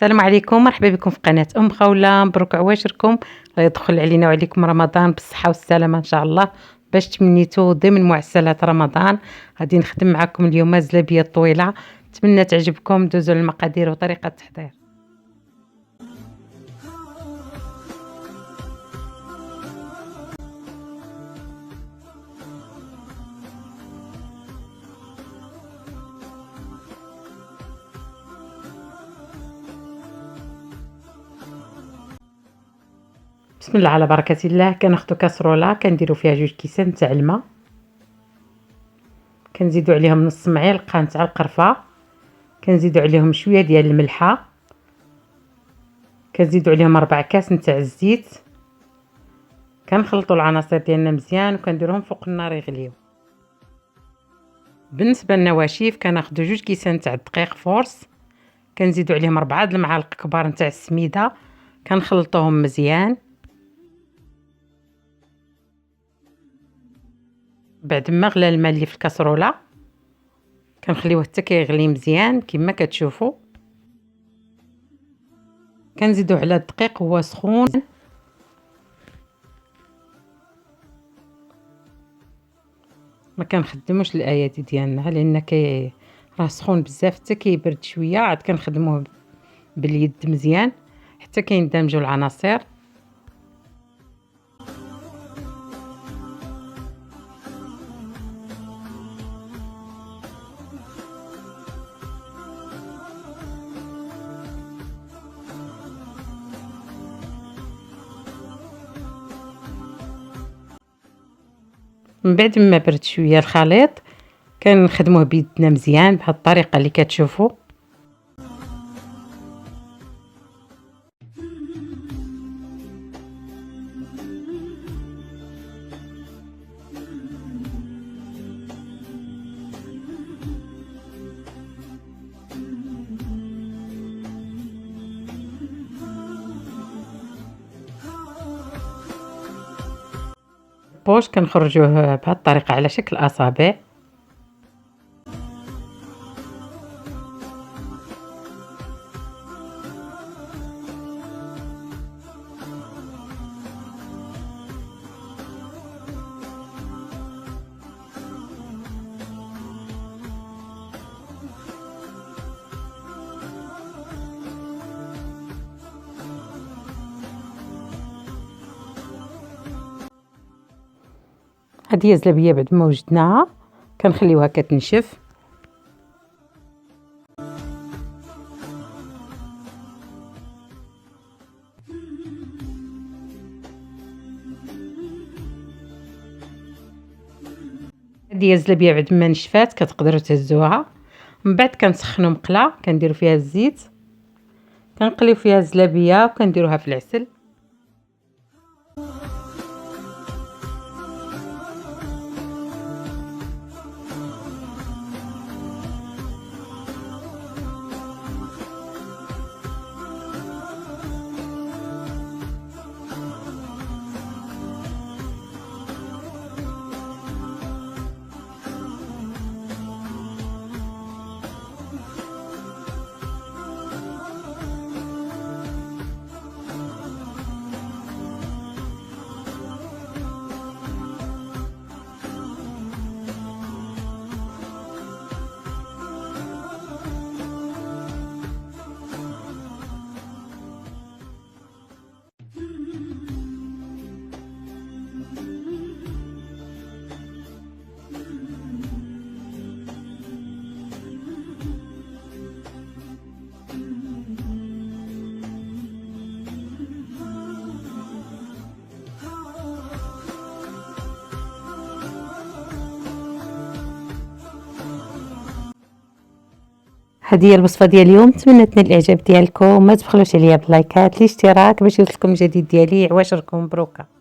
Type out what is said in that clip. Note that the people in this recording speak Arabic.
السلام عليكم، مرحبا بكم في قناة خولة. مبروك عواشركم، الله يدخل علينا وعليكم رمضان بالصحة والسلامة ان شاء الله. باش تمنيتوا ضمن معسلات رمضان غادي نخدم معكم اليوم زلابية طويلة، نتمنى تعجبكم. دوزوا المقادير وطريقة التحضير. بسم الله على بركة الله. كناخذوا كاسرولة كنديروا فيها 2 كيسان تاع الماء، كنزيدوا عليهم نص معلقة تاع القرفة، كنزيدوا عليهم شويه ديال الملحه، كنزيدوا عليهم 4 كاس تاع الزيت. كنخلطوا العناصر ديالنا مزيان وكنديروهم فوق النار يغليو. بالنسبه للنواشف كناخذوا 2 كيسان تاع الدقيق فورس، كنزيدوا عليهم 4 المعالق كبار تاع السميده، كنخلطوهم مزيان. بعد ما غلى الماء اللي في الكاسرولة كنخليوه حتى كيغلي مزيان كما كتشوفوا. كنزيدوا على الدقيق هو سخون، ما كنخدموش الايادي ديالنا لان راه سخون بزاف، حتى كيبرد شويه عاد كنخدموه باليد مزيان حتى كيندمجوا العناصر. من بعد ما برد شويه الخليط كنخدموه بيدنا مزيان بهذه الطريقه اللي كتشوفوا. بوش كنخرجوه بهذه الطريقه على شكل اصابع. هذه هي الزلابيه بعد ما وجدناها كنخليوها كتنشف. هذه هي الزلابيه بعد ما نشفات كتقدروا تهزوها. من بعد كنسخنوا مقله كنديروا فيها الزيت، كنقليو فيها الزلابيه وكنديروها في العسل. هذه هي الوصفه ديال اليوم، نتمنى تنال الاعجاب ديالكم. ما تبخلوش عليا باللايكات، الاشتراك باش يوصلكم الجديد ديالي. عواشركم مبروكه.